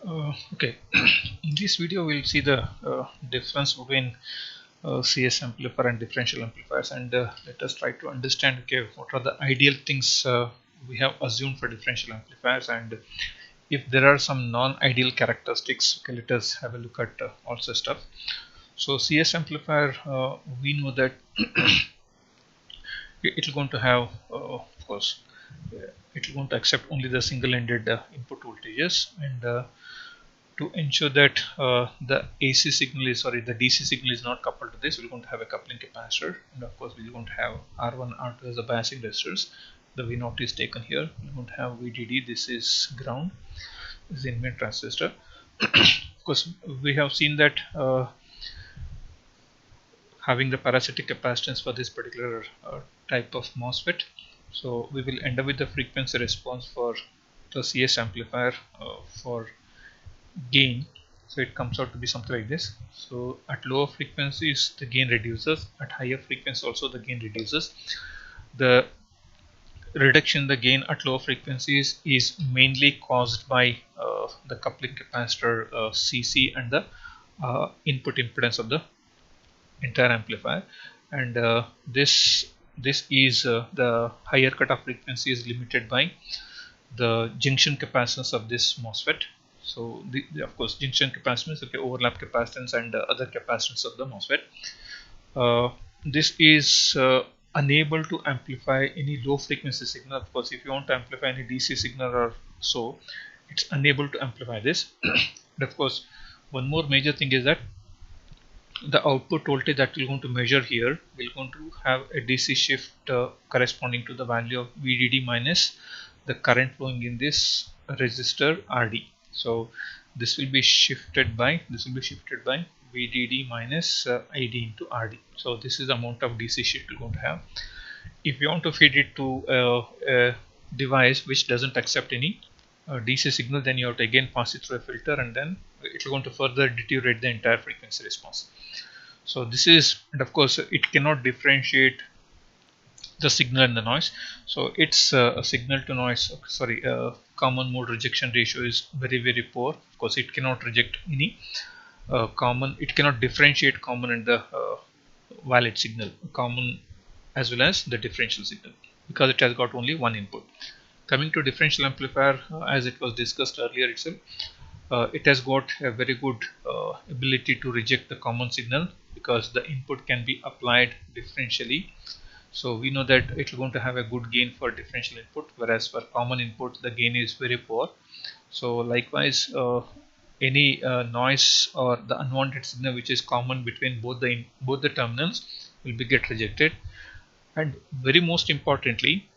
Okay, in this video we'll see the difference between CS amplifier and differential amplifiers, and let us try to understand, okay, what are the ideal things we have assumed for differential amplifiers, and if there are some non-ideal characteristics. Okay, let us have a look at all such stuff. So CS amplifier, we know that it will going to have, of course, it will going to accept only the single-ended input voltages, and to ensure that the AC signal is, sorry, the DC signal is not coupled to this, we're going to have a coupling capacitor, and of course we're going to have R1, R2 as the biasing resistors. The V0 is taken here. We're going to have VDD. This is ground. This is the in-main transistor. Of course, we have seen that having the parasitic capacitance for this particular type of MOSFET. So we will end up with the frequency response for the CS amplifier for gain. So it comes out to be something like this. So at lower frequencies the gain reduces, at higher frequencies also the gain reduces. The reduction in the gain at lower frequencies is mainly caused by the coupling capacitor CC and the input impedance of the entire amplifier, and this is the higher cutoff frequency is limited by the junction capacitance of this MOSFET. So of course junction capacitance, okay, overlap capacitance and other capacitance of the MOSFET. This is unable to amplify any low frequency signal. Of course, if you want to amplify any DC signal or so, it's unable to amplify this. And of course, one more major thing is that the output voltage that we're going to measure here, we're going to have a DC shift corresponding to the value of VDD minus the current flowing in this resistor RD. So this will be shifted by VDD minus ID into RD. So this is the amount of DC shift we're going to have. If you want to feed it to a device which doesn't accept any DC signal, then you have to again pass it through a filter, and then it will going to further deteriorate the entire frequency response. So this is, and of course it cannot differentiate the signal and the noise. So its a signal to noise, sorry, common mode rejection ratio is very poor. Of course it cannot reject any it cannot differentiate common and the valid signal, common as well as the differential signal, because it has got only one input. Coming to differential amplifier, as it was discussed earlier itself, it has got a very good ability to reject the common signal, because the input can be applied differentially. So we know that it is going to have a good gain for differential input, whereas for common input the gain is very poor. So likewise, any noise or the unwanted signal which is common between both the terminals will be get rejected. And very most importantly,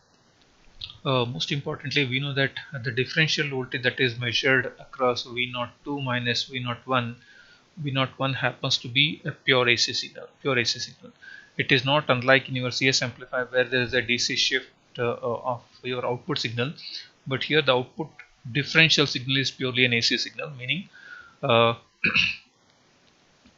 we know that the differential voltage that is measured across V02 minus V01, V01 happens to be a pure AC signal. It is not unlike in your CS amplifier where there is a DC shift of your output signal, but here the output differential signal is purely an AC signal, meaning uh,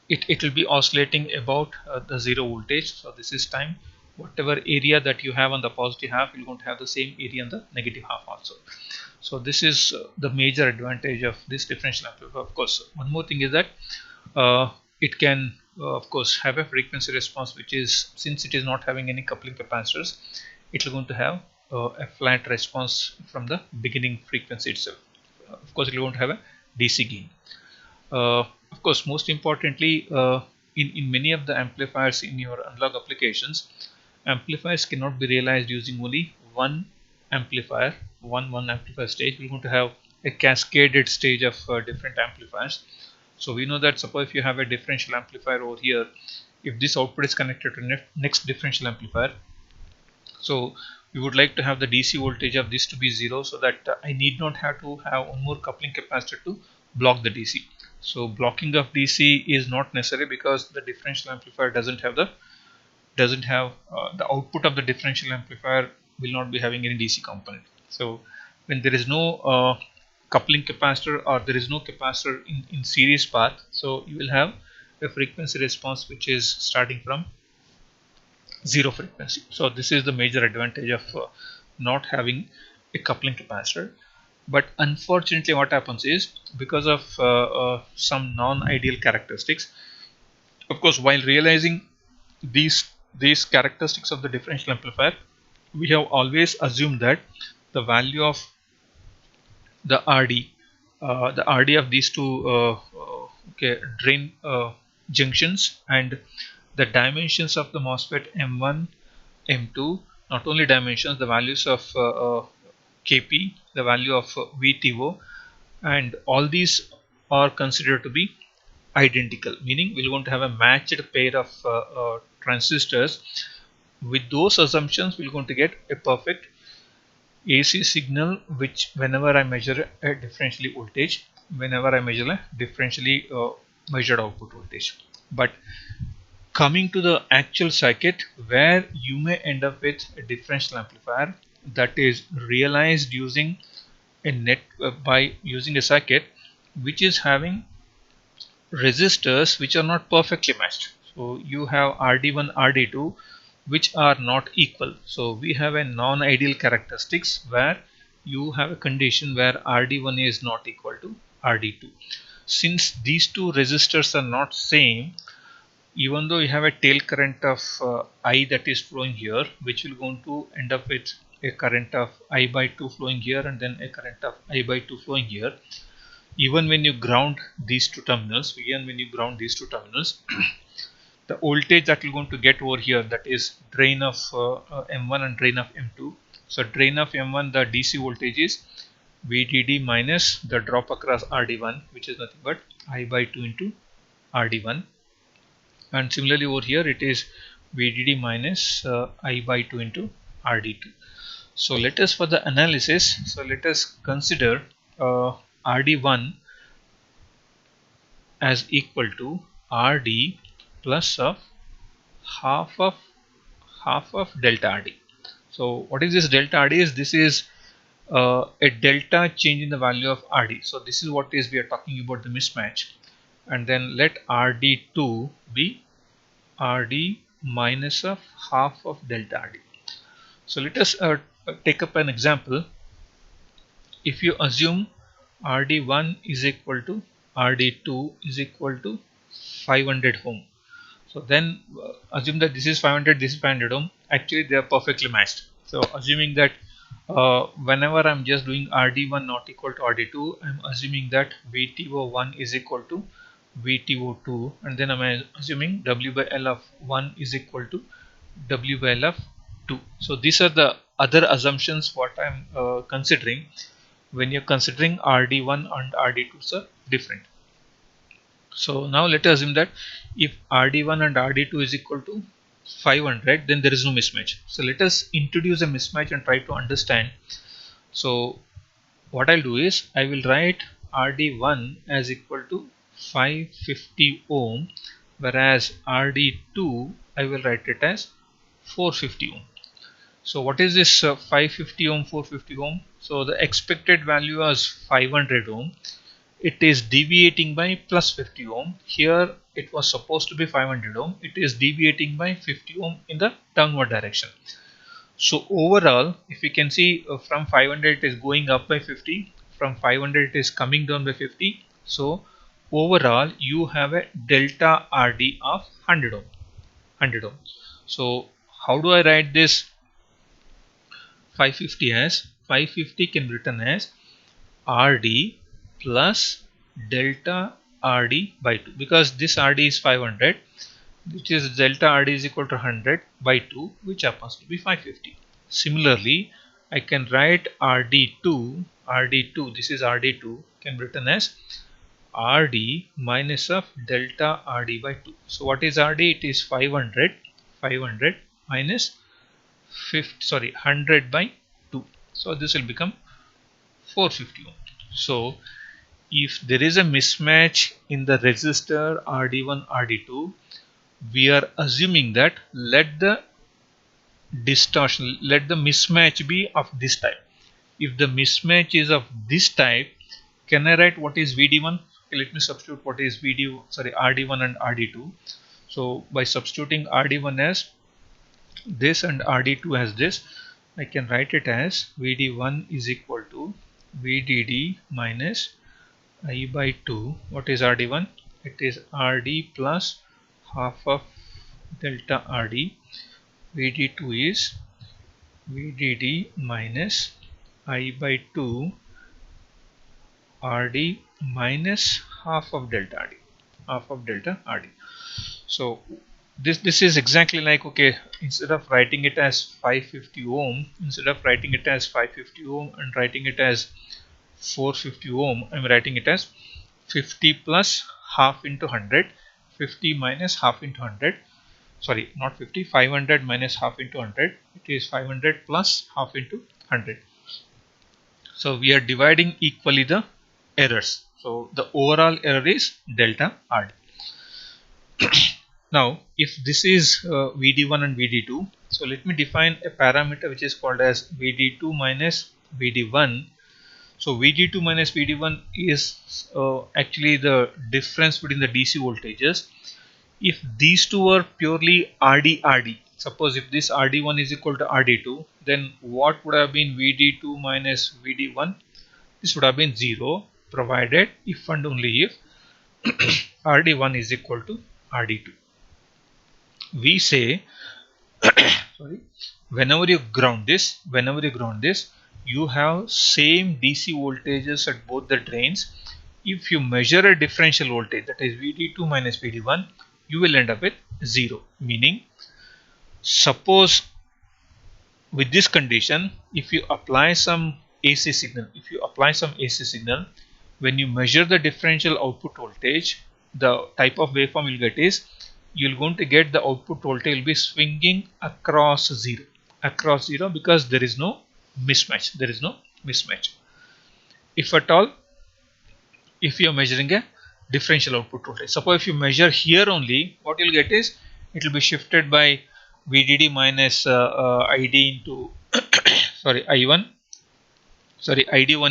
it will be oscillating about the zero voltage. So this is time. Whatever area that you have on the positive half, you're going to have the same area on the negative half also. So this is the major advantage of this differential amplifier. Of course, one more thing is that it can of course have a frequency response which is, since it is not having any coupling capacitors, it is going to have a flat response from the beginning frequency itself. Of course, it is going to have a DC gain. Of course, most importantly, in many of the amplifiers in your analog applications, amplifiers cannot be realized using only one amplifier, one amplifier stage. We're going to have a cascaded stage of different amplifiers. So we know that suppose if you have a differential amplifier over here, if this output is connected to next differential amplifier, so we would like to have the DC voltage of this to be 0, so that I need not have to have one more coupling capacitor to block the DC. So blocking of DC is not necessary, because the differential amplifier doesn't have the output of the differential amplifier will not be having any DC component. So when there is no coupling capacitor, or there is no capacitor in series path, so you will have a frequency response which is starting from zero frequency. So this is the major advantage of not having a coupling capacitor. But unfortunately what happens is, because of some non-ideal characteristics, of course, while realizing these characteristics of the differential amplifier, we have always assumed that the value of the RD of these two drain junctions, and the dimensions of the MOSFET M1, M2, not only dimensions, the values of Kp, the value of VTO, and all these are considered to be identical, meaning we're going to have a matched pair of transistors. With those assumptions, we're going to get a perfect AC signal, which whenever I measure a differentially voltage, whenever I measure a differentially measured output voltage. But coming to the actual circuit, where you may end up with a differential amplifier that is realized using a by using a circuit which is having resistors which are not perfectly matched. So you have RD1, RD2 which are not equal. So we have a non-ideal characteristics where you have a condition where RD1 is not equal to RD2. Since these two resistors are not same, even though you have a tail current of I that is flowing here, which will going to end up with a current of I by 2 flowing here, and then a current of I by 2 flowing here. Even when you ground these two terminals, the voltage that you're going to get over here, that is drain of M1 and drain of M2. So drain of M1, the DC voltage is VDD minus the drop across RD1, which is nothing but I by 2 into RD1. And similarly over here it is VDD minus I by 2 into RD2. So let us, for the analysis, so let us consider RD1 as equal to RD plus of half of delta RD. So what is this delta RD? This is a delta change in the value of RD. So this is what is we are talking about, the mismatch. And then let RD2 be RD minus of half of delta RD. So let us take up an example. If you assume RD1 is equal to RD2 is equal to 500 ohm. So then assume that this is 500, this is 500 ohm. Actually they are perfectly matched. So assuming that whenever I'm just doing RD1 not equal to RD2, I'm assuming that VTO1 is equal to VTO2, and then I'm assuming W by L of 1 is equal to W by L of 2. So these are the other assumptions what I'm considering when you're considering RD1 and RD2 are different. So now let us assume that if RD1 and RD2 is equal to 500, then there is no mismatch. So let us introduce a mismatch and try to understand. So what I'll do is I will write RD1 as equal to 550 ohm, whereas RD2 I will write it as 450 ohm. So what is this 550 ohm, 450 ohm? So the expected value is 500 ohm. It is deviating by plus 50 ohm. Here it was supposed to be 500 ohm. It is deviating by 50 ohm in the downward direction. So overall, if you can see from 500 it is going up by 50, from 500 it is coming down by 50. So overall you have a delta RD of 100 ohm. 100 ohm. So how do I write this 550 as? 550 can be written as RD plus delta RD by 2, because this RD is 500, which is delta RD is equal to 100 by 2, which happens to be 550. Similarly, I can write RD2, this is RD2, can be written as RD minus of delta RD by 2. So what is RD? It is 500 minus 100 by 2. So this will become 450 ohm. So if there is a mismatch in the resistor RD1, RD2, we are assuming that let the mismatch be of this type. If the mismatch is of this type, can I write what is VD1? Okay, let me substitute what is RD1 and RD2. So by substituting RD1 as this and RD2 as this, I can write it as VD1 is equal to VDD minus I by 2. What is RD1? It is RD plus half of delta RD. VD2 is VDD minus I by 2 RD minus half of delta RD. Half of delta RD. So this is exactly like, okay, instead of writing it as 550 ohm, instead of writing it as 550 ohm and writing it as 450 ohm, I'm writing it as 50 plus half into 100, 50 minus half into 100, sorry, not 50, 500 minus half into 100, it is 500 plus half into 100. So we are dividing equally the errors. So the overall error is delta RD. Now, if this is VD1 and VD2, so let me define a parameter which is called as VD2 minus VD1. So VD2 minus VD1 is actually the difference between the DC voltages. If these two are purely RD, suppose if this RD1 is equal to RD2, then what would have been VD2 minus VD1? This would have been 0, provided if and only if RD1 is equal to RD2. We say sorry, whenever you ground this, you have same DC voltages at both the drains. If you measure a differential voltage, that is VD2 minus VD1, you will end up with 0. Meaning, suppose with this condition, if you apply some AC signal, when you measure the differential output voltage, the type of waveform you'll get is, you're going to get the output voltage will be swinging across 0, because there is no mismatch. If at all, if you are measuring a differential output voltage, suppose if you measure here only, what you'll get is, it will be shifted by VDD minus ID into sorry ID1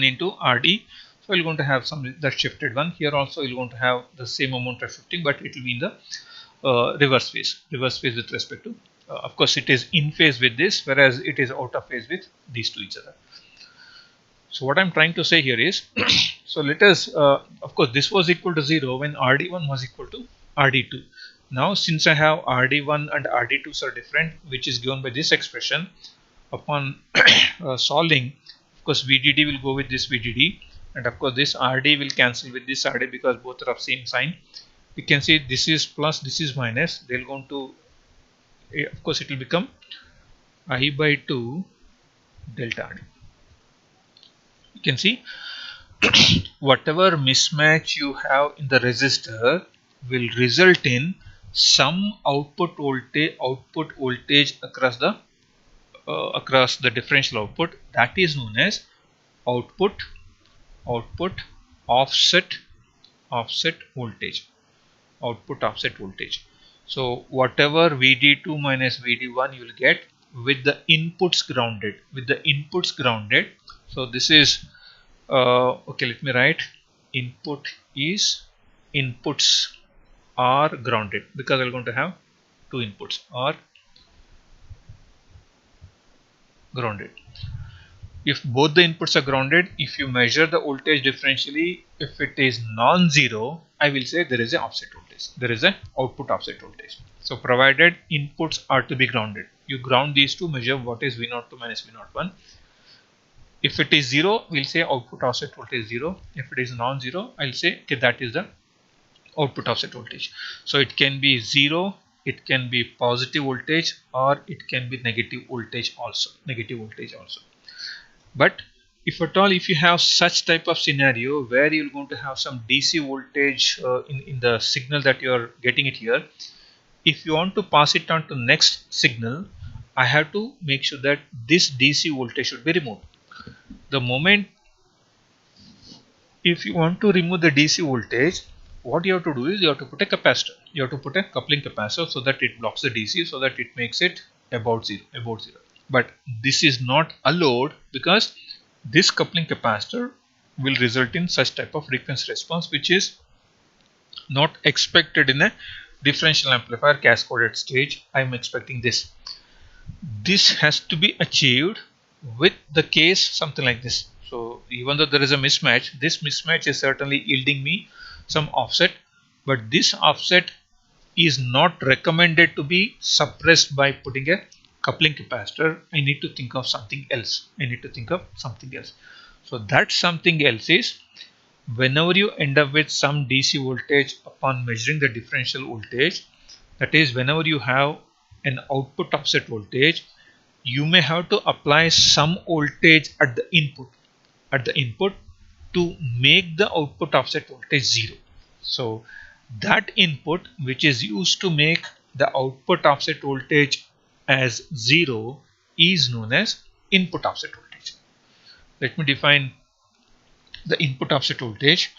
into RD. So you're going to have some that shifted one. Here also you're going to have the same amount of shifting, but it will be in the reverse phase with respect to, of course it is in phase with this, whereas it is out of phase with these two each other. So what I'm trying to say here is, so let us, of course this was equal to 0 when RD1 was equal to RD2. Now since I have RD1 and RD2s are different, which is given by this expression, upon solving, of course VDD will go with this VDD, and of course this RD will cancel with this RD because both are of same sign. You can see this is plus, this is minus, they'll go to, of course it will become I by 2 delta RD. You can see whatever mismatch you have in the resistor will result in some output voltage across the differential output, that is known as output offset voltage. So whatever VD2 minus VD1 you will get with the inputs grounded. So this is okay, let me write inputs are grounded, because I'm going to have two inputs are grounded. If both the inputs are grounded, if you measure the voltage differentially, if it is non-zero, I will say there is an offset voltage. There is an output offset voltage. So provided inputs are to be grounded, you ground these two, measure what is V02 minus V01. If it is 0, we'll say output offset voltage 0. If it is non-zero, I'll say okay, that is the output offset voltage. So it can be 0, it can be positive voltage, or it can be negative voltage also. But if at all, if you have such type of scenario where you're going to have some DC voltage in the signal that you're getting it here, if you want to pass it on to next signal, I have to make sure that this DC voltage should be removed. The moment, if you want to remove the DC voltage, what you have to do is you have to put a capacitor. You have to put a coupling capacitor so that it blocks the DC, so that it makes it about zero. But this is not allowed, because this coupling capacitor will result in such type of frequency response, which is not expected in a differential amplifier cascaded stage. I am expecting this. This has to be achieved with the case something like this. So even though there is a mismatch, this mismatch is certainly yielding me some offset, but this offset is not recommended to be suppressed by putting a coupling capacitor. I need to think of something else. So that something else is, whenever you end up with some DC voltage upon measuring the differential voltage, that is, whenever you have an output offset voltage, you may have to apply some voltage at the input to make the output offset voltage 0. So that input which is used to make the output offset voltage as 0 is known as input offset voltage. Let me define the input offset voltage.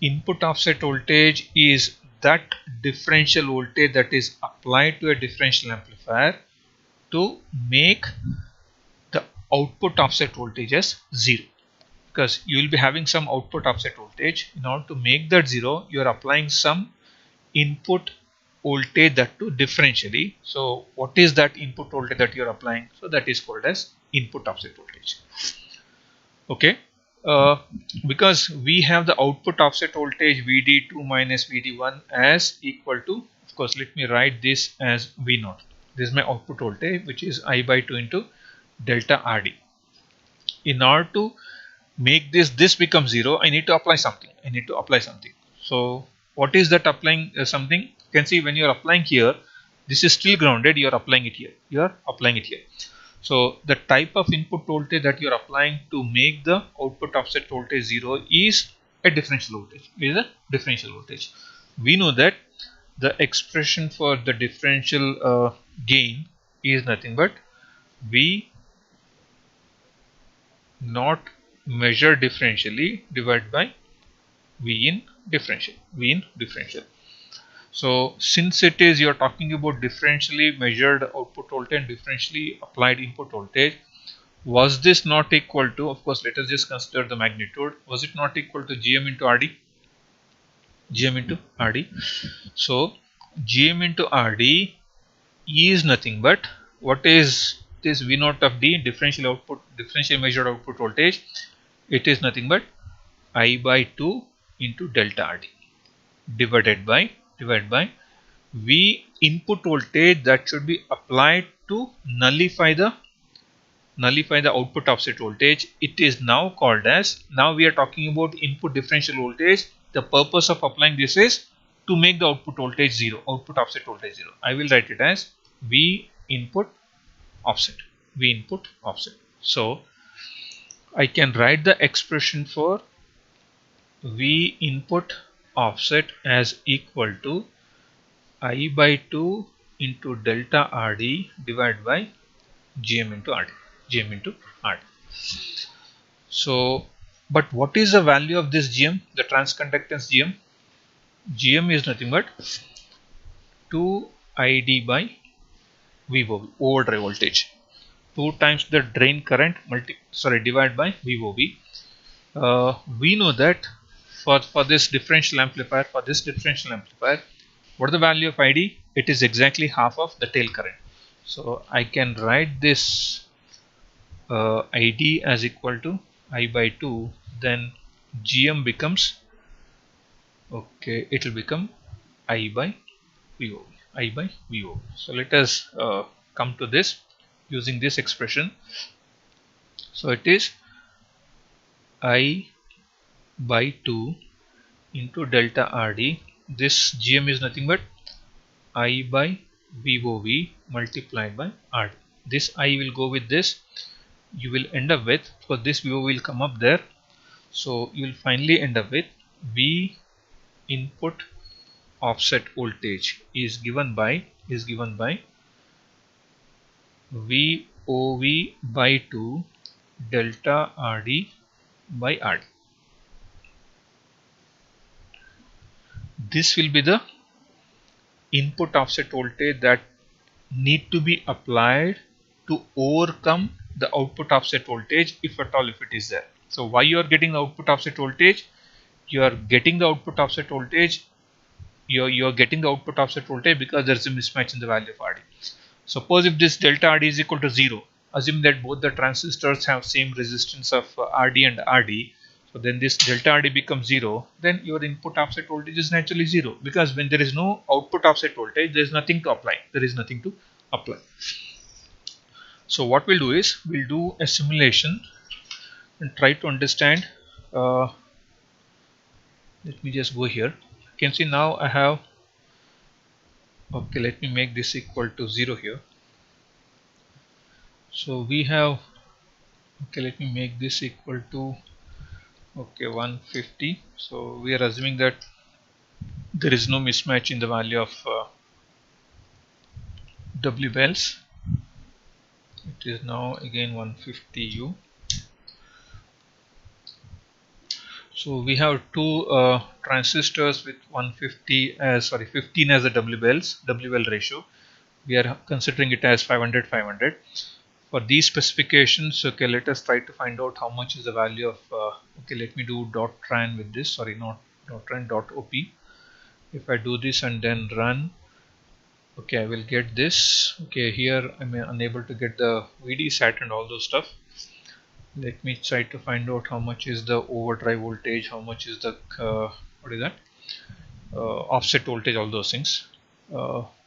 Input offset voltage is that differential voltage that is applied to a differential amplifier to make the output offset voltage as 0, because you will be having some output offset voltage. In order to make that 0, you are applying some input voltage, that too differentially. So what is that input voltage that you are applying? So that is called as input offset voltage. Okay, because we have the output offset voltage VD2 minus VD1 as equal to, of course, let me write this as V0. This is my output voltage, which is I by 2 into delta RD. In order to make this become 0, I need to apply something. So what is that applying something? You can see when you are applying here, this is still grounded, you are applying it here. So the type of input voltage that you are applying to make the output offset voltage 0 is a differential voltage. We know that the expression for the differential gain is nothing but V not measured differentially divided by V in differential. So since it is, you are talking about differentially measured output voltage and differentially applied input voltage, was this not equal to, of course, let us just consider the magnitude, was it not equal to GM into RD? So GM into RD is nothing but, what is this V0 of D, differential measured output voltage? It is nothing but I by 2 into delta RD divided by V input voltage that should be applied to nullify the output offset voltage. It is now called as, now we are talking about input differential voltage. The purpose of applying this is to make the output voltage 0, output offset voltage 0. I will write it as V input offset. So I can write the expression for V input offset as equal to I by 2 into delta RD divided by GM into RD. So, but what is the value of this GM, the transconductance GM? GM is nothing but 2 ID by VOB, overdrive voltage, 2 times the drain current divided by VOB. We know that for this differential amplifier, what is the value of ID? It is exactly half of the tail current. So I can write this ID as equal to I by 2, then GM becomes, okay, it will become I by VOB. So let us come to this using this expression. So it is I by 2 into delta RD. This GM is nothing but I by VOB multiplied by RD. This I will go with this. You will end up with, because this VOB will come up there. So you will finally end up with V input offset voltage is given by VOV by 2 delta RD by RD. This will be the input offset voltage that need to be applied to overcome the output offset voltage, if at all, if it is there. So why you are getting the output offset voltage? You are getting the output offset voltage. You are getting the output offset voltage because there is a mismatch in the value of RD. Suppose if this delta RD is equal to 0, assume that both the transistors have same resistance of RD and RD, so then this delta RD becomes 0, then your input offset voltage is naturally 0, because when there is no output offset voltage, there is nothing to apply. So what we'll do is, we'll do a simulation and try to understand. Let me just go here. You can see now I have, okay, let me make this equal to 0 here. So we have, okay, let me make this equal to, okay, 150. So we are assuming that there is no mismatch in the value of W bells. It is now again 150 U. So we have two transistors with 150 as, sorry, 15 as a W bell ratio. We are considering it as 500. For these specifications, okay, let us try to find out how much is the value of, okay, let me do dot tran with this, sorry, not dot tran, dot op. If I do this and then run, okay, I will get this. Okay, here I'm unable to get the VD sat and all those stuff. Let me try to find out how much is the overdrive voltage, how much is the what is that, offset voltage, all those things.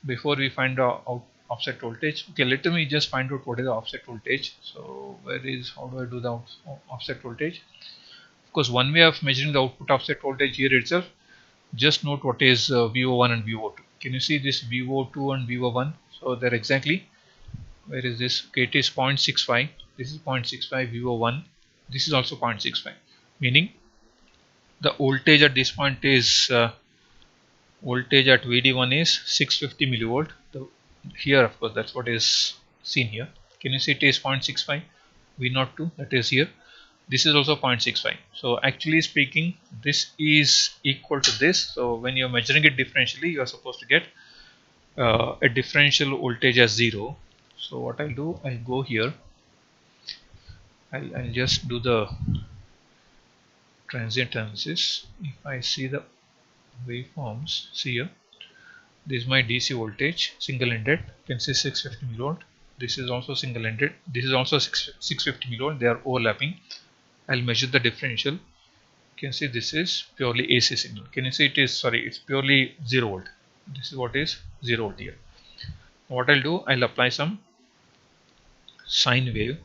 Before we find out offset voltage, okay, let me just find out what is the offset voltage. So where is, how do I do the offset voltage? Of course, one way of measuring the output offset voltage here itself, just note what is VO1 and VO2. Can you see this VO2 and VO1? So they're exactly, where is this? Okay, it is 0.65. This is 0.65 VO1. This is also 0.65. Meaning the voltage at this point is voltage at VD1 is 650 millivolt. Here, of course, that's what is seen here. Can you see it is 0.65 V02? That is here. This is also 0.65. So actually speaking, this is equal to this. So when you're measuring it differentially, you are supposed to get a differential voltage as 0. So what I'll do, I'll go here. I'll just do the transient analysis. If I see the waveforms, see here, this is my DC voltage, single-ended. You can see 650 millivolt. This is also single-ended. This is also 650 millivolt. They are overlapping. I'll measure the differential. You can see this is purely AC signal. Can you see it is, sorry, it's purely 0 volt. This is what is 0 volt here. What I'll do, I'll apply some sine wave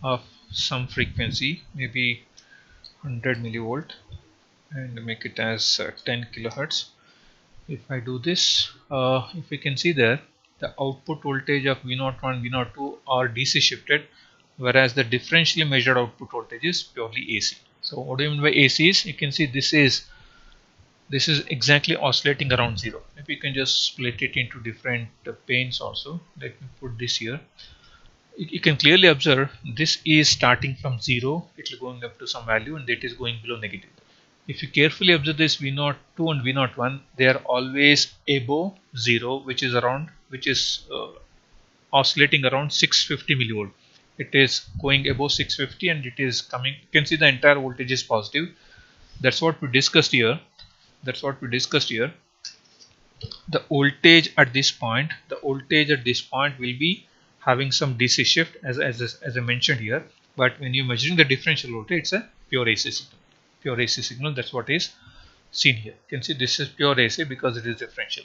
of some frequency, maybe 100 millivolt, and make it as 10 kilohertz. If I do this, if you can see there, the output voltage of V01, V02 are DC shifted, whereas the differentially measured output voltage is purely AC. So what do you mean by AC is, you can see this is exactly oscillating around 0. Maybe you can just split it into different panes also. Let me put this here. You can clearly observe this is starting from 0, it is going up to some value, and it is going below negative. If you carefully observe this V02 and V01, they are always above 0, which is oscillating around 650 millivolt. It is going above 650 and it is coming. You can see the entire voltage is positive. That's what we discussed here. The voltage at this point, will be having some DC shift as I mentioned here. But when you're measuring the differential voltage, it's a pure AC signal. That's what is seen here. You can see this is pure AC because it is differential.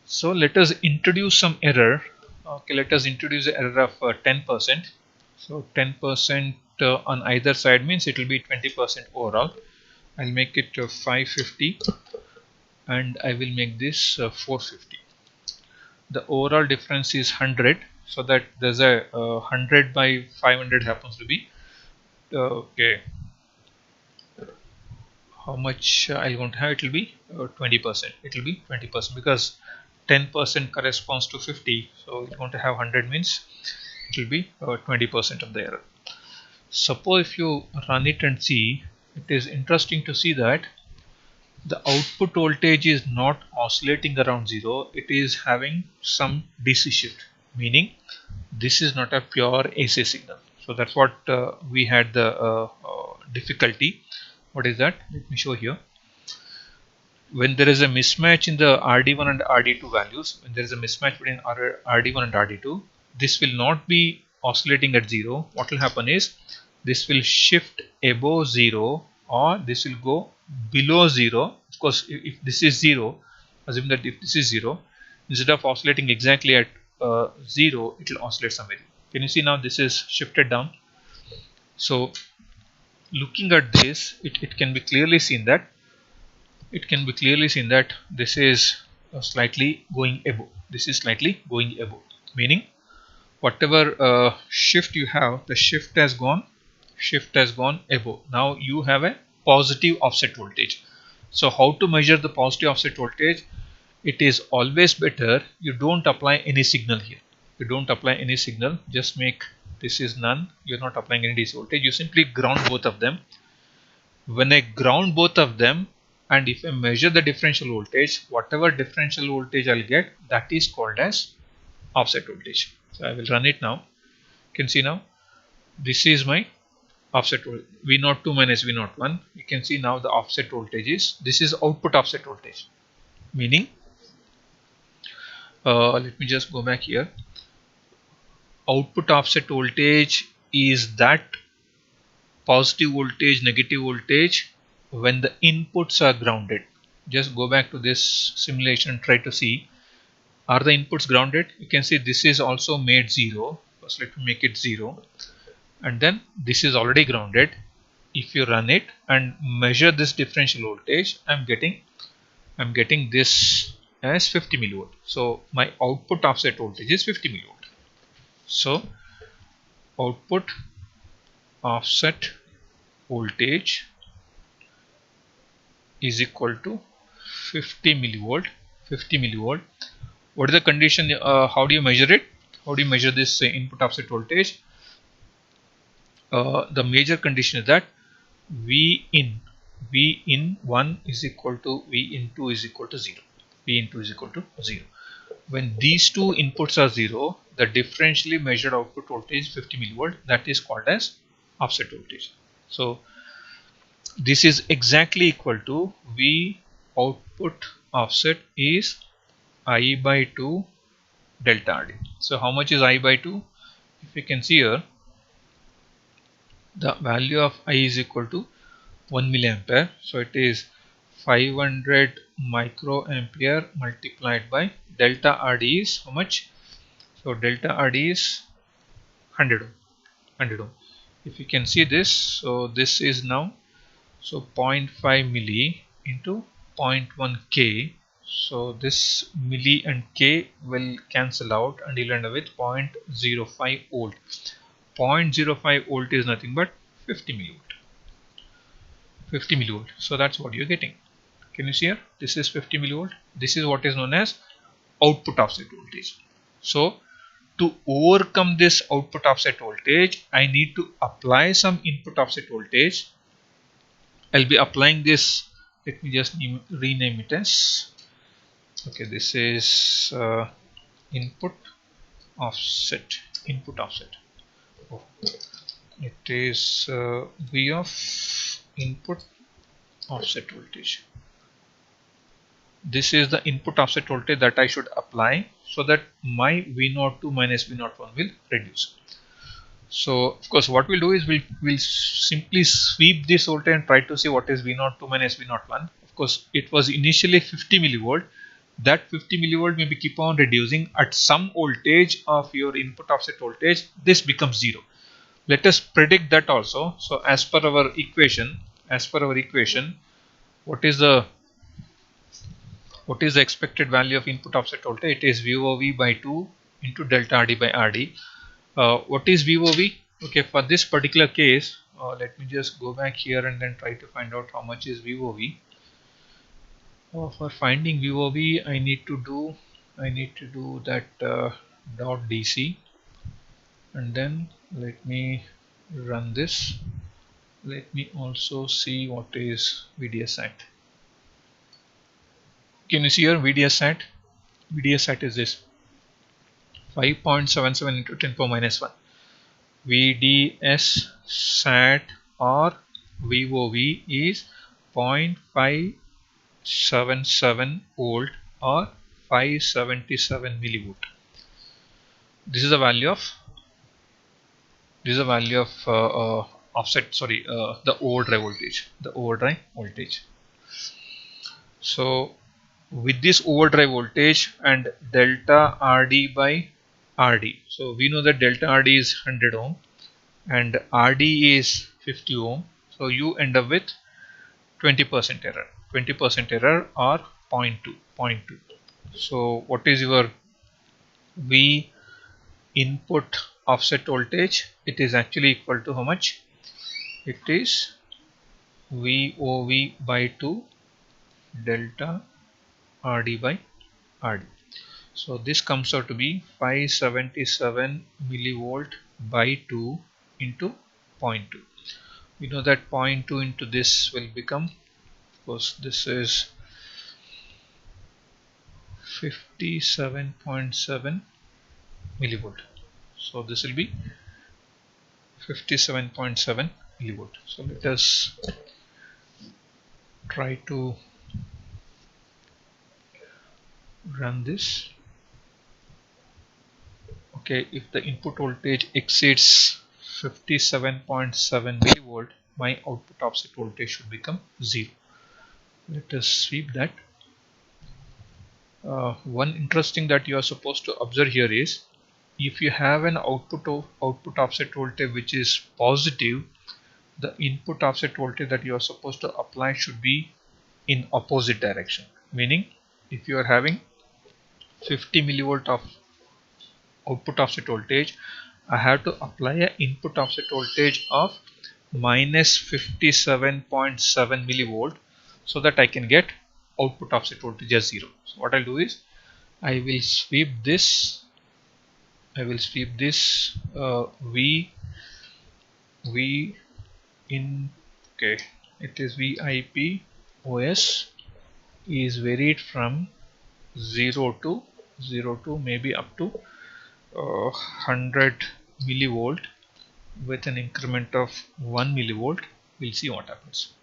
So let us introduce some error. Okay, let us introduce an error of 10%. So 10% on either side means it will be 20% overall. I'll make it 550 and I will make this 450. The overall difference is 100, so that there's a 100 by 500 happens to be okay. How much I'm going to have? It will be 20%. It will be 20% because 10% corresponds to 50. So it's going to have 100 means it will be 20% of the error. Suppose if you run it and see, it is interesting to see that the output voltage is not oscillating around 0. It is having some DC shift, meaning this is not a pure AC signal. So that's what we had the difficulty. What is that? Let me show here. When there is a mismatch in the RD1 and RD2 values, when there is a mismatch between RD1 and RD2, this will not be oscillating at 0, what will happen is this will shift above 0 or this will go below 0. Of course, if this is 0, assume that if this is 0, instead of oscillating exactly at 0, it will oscillate somewhere. Can you see now this is shifted down? So looking at this, it can be clearly seen that this is slightly going above. This is slightly going above, meaning whatever shift you have, the shift has gone above. Now you have a positive offset voltage. So how to measure the positive offset voltage? It is always better you don't apply any signal here. You don't apply any signal, just make this is none. You're not applying any DC voltage. You simply ground both of them. When I ground both of them, and if I measure the differential voltage, whatever differential voltage I'll get, that is called as offset voltage. So I will run it now. You can see now this is my offset voltage, V02 minus V01. You can see now the offset voltage is, this is output offset voltage, meaning let me just go back here. Output offset voltage is that positive voltage, negative voltage when the inputs are grounded. Just go back to this simulation and try to see, are the inputs grounded? You can see this is also made 0. First let me make it 0, and then this is already grounded. If you run it and measure this differential voltage, I'm getting this as 50 millivolt. So my output offset voltage is 50 millivolt. So output offset voltage is equal to 50 millivolt. What is the condition? How do you measure it? How do you measure this input offset voltage? The major condition is that V in 1 is equal to V in 2 is equal to 0. V in 2 is equal to 0. When these two inputs are 0, the differentially measured output voltage 50 millivolt, that is called as offset voltage. So this is exactly equal to V output offset is I by 2 delta RD. So how much is I by 2? If you can see here, the value of I is equal to 1 milliampere. So it is 500 microampere multiplied by delta RD is how much? So delta RD is 100 ohm. If you can see this, so this is now, so 0.5 milli into 0.1 K. So this milli and K will cancel out and you'll end up with 0.05 volt. 0.05 volt is nothing but 50 millivolt. 50 millivolt. So that's what you're getting. Can you see here? This is 50 millivolt. This is what is known as output offset voltage. So to overcome this output offset voltage, I need to apply some input offset voltage. I'll be applying this. Let me just rename it as, okay, this is input offset. Oh, it is V of input offset voltage. This is the input offset voltage that I should apply so that my V02 minus V01 will reduce. So of course what we'll do is we'll simply sweep this voltage and try to see what is V02 minus V01. Of course it was initially 50 millivolt. That 50 millivolt may be keep on reducing. At some voltage of your input offset voltage, this becomes 0. Let us predict that also. So as per our equation, what is the expected value of input offset voltage? It is VOV by 2 into delta RD by RD. What is VOV? Okay, for this particular case, let me just go back here and then try to find out how much is VOV. For finding VOV, I need to do that dot DC, and then let me run this. Let me also see what is VDSat. Can you see here VDSat? VDSat is this 5.77 into 10 power minus 1. VDSat or VOV is 0.577 volt or 577 millivolt. This is the value of This is the value of offset, sorry, the overdrive voltage. So with this overdrive voltage and delta RD by RD, so we know that delta RD is 100 ohm and RD is 50 ohm, so you end up with 20% error, 20% error or 0.2. So what is your V input offset voltage? It is actually equal to how much? It is VOV by 2 delta RD by RD. So this comes out to be 577 millivolt by 2 into 0.2. We know that 0.2 into this will become, of course, this is 57.7 millivolt. So this will be 57.7 millivolt. So let us try to run this. Okay, if the input voltage exceeds 57.7 millivolt, my output offset voltage should become 0. Let us sweep that. One interesting that you are supposed to observe here is, if you have an output offset voltage which is positive, the input offset voltage that you are supposed to apply should be in opposite direction. Meaning, if you are having 50 millivolt of output offset voltage, I have to apply an input offset voltage of minus 57.7 millivolt so that I can get output offset voltage as 0. So what I'll do is I will sweep this V in, okay, it is VIP OS is varied from 0 to maybe up to 100 millivolt with an increment of 1 millivolt. We'll see what happens.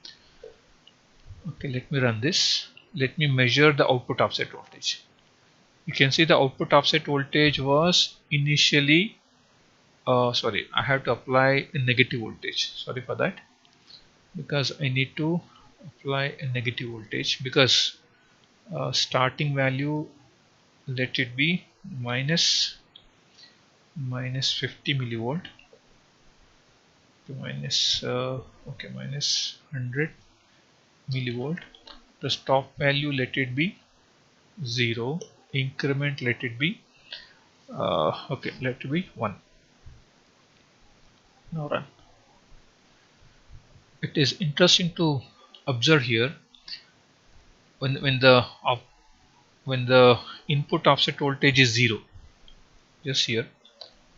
Okay, let me run this. Let me measure the output offset voltage. You can see the output offset voltage was initially sorry, I have to apply a negative voltage. Sorry for that, because I need to apply a negative voltage, because starting value, let it be minus 50 millivolt to minus okay, minus 100 millivolt. The stop value, let it be 0. Increment, let it be okay, let it be 1. Now run. It is interesting to observe here, when the input offset voltage is 0, just here,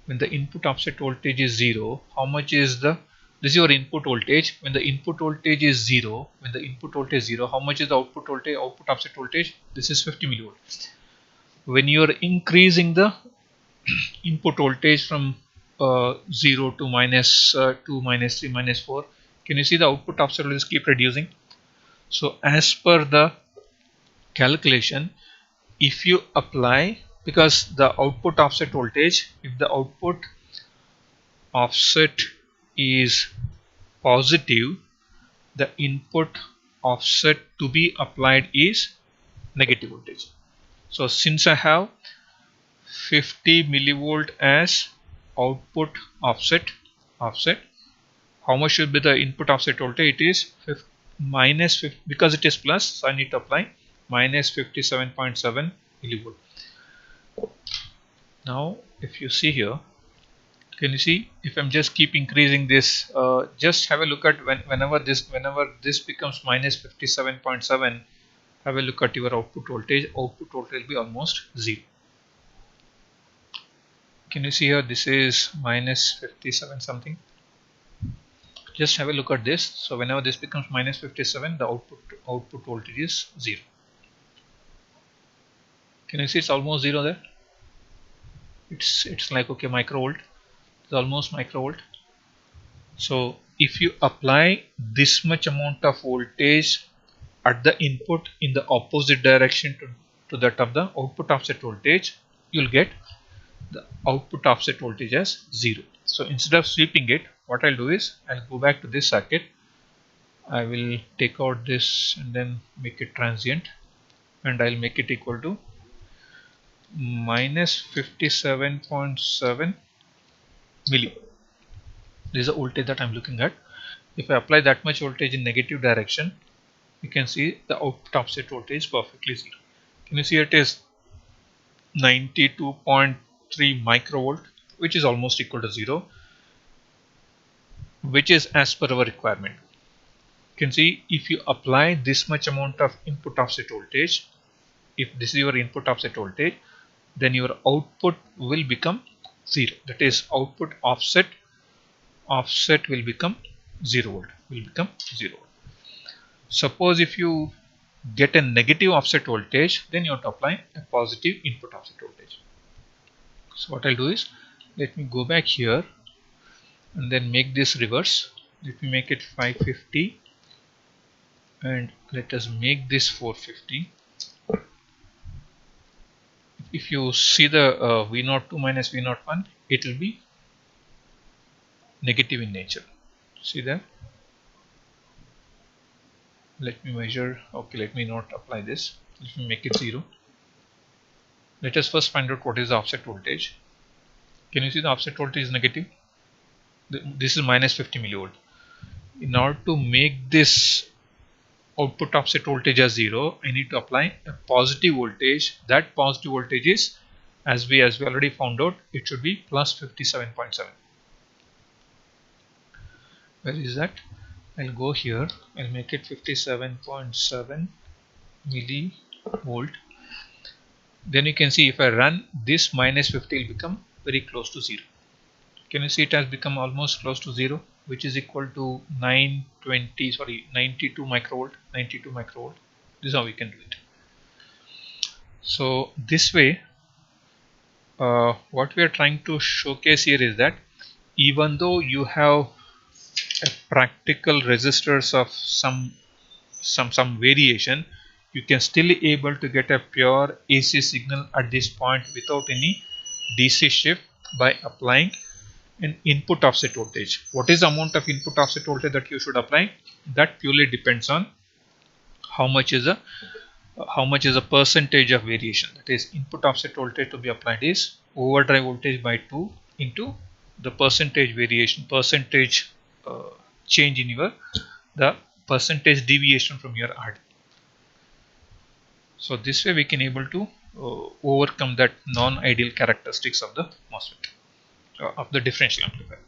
when the input offset voltage is 0, how much is the, this is your input voltage. When the input voltage is 0, how much is the output voltage, output offset voltage? This is 50 millivolt. When you are increasing the input voltage from 0 to minus 2, minus 3, minus 4, can you see the output offset voltage keep reducing? So as per the calculation, if you apply, because the output offset voltage, if the output offset is positive, the input offset to be applied is negative voltage. So since I have 50 millivolt as output offset, how much should be the input offset voltage? It is minus 50, because it is plus, so I need to apply minus 57.7 millivolt. Now if you see here, can you see, if I'm just keep increasing this, just have a look at whenever this becomes minus 57.7, have a look at your output voltage. Output voltage will be almost 0. Can you see here, this is minus 57 something. Just have a look at this. So whenever this becomes minus 57, the output voltage is 0. Can you see it's almost 0 there? It's like, okay, microvolt. It's almost microvolt. So if you apply this much amount of voltage at the input in the opposite direction to that of the output offset voltage, you'll get the output offset voltage as 0. So instead of sweeping it, what I'll do is I'll go back to this circuit. I will take out this and then make it transient, and I'll make it equal to minus 57.7 milli. This is the voltage that I'm looking at. If I apply that much voltage in negative direction, you can see the output offset voltage perfectly zero. Can you see it is 92.3 microvolt, which is almost equal to zero, which is as per our requirement. You can see if you apply this much amount of input offset voltage, if this is your input offset voltage, then your output will become zero. That is, output offset will become 0 volt, will become 0 volt. Suppose if you get a negative offset voltage, then you have to apply a positive input offset voltage. So what I'll do is, let me go back here and then make this reverse. Let me make it 550 and let us make this 450. If you see the V02 minus V01, it will be negative in nature. See that? Let me measure. Okay, let me not apply this. Let me make it 0. Let us first find out what is the offset voltage. Can you see the offset voltage is negative? This is minus 50 millivolt. In order to make this output offset voltage as 0, I need to apply a positive voltage. That positive voltage is, as we already found out, it should be plus 57.7. Where is that? I'll go here. I'll make it 57.7 millivolt. Then you can see if I run this, minus 50 will become very close to 0. Can you see it has become almost close to 0, which is equal to 92 microvolt. This is how we can do it. So this way, what we are trying to showcase here is that even though you have a practical resistors of some variation, you can still able to get a pure AC signal at this point without any DC shift by applying an input offset voltage. What is the amount of input offset voltage that you should apply? That purely depends on how much is a percentage of variation. That is, input offset voltage to be applied is overdrive voltage by 2 into the percentage variation, change in the percentage deviation from your RD. So this way we can able to overcome that non-ideal characteristics of the MOSFET, of the differential amplifier.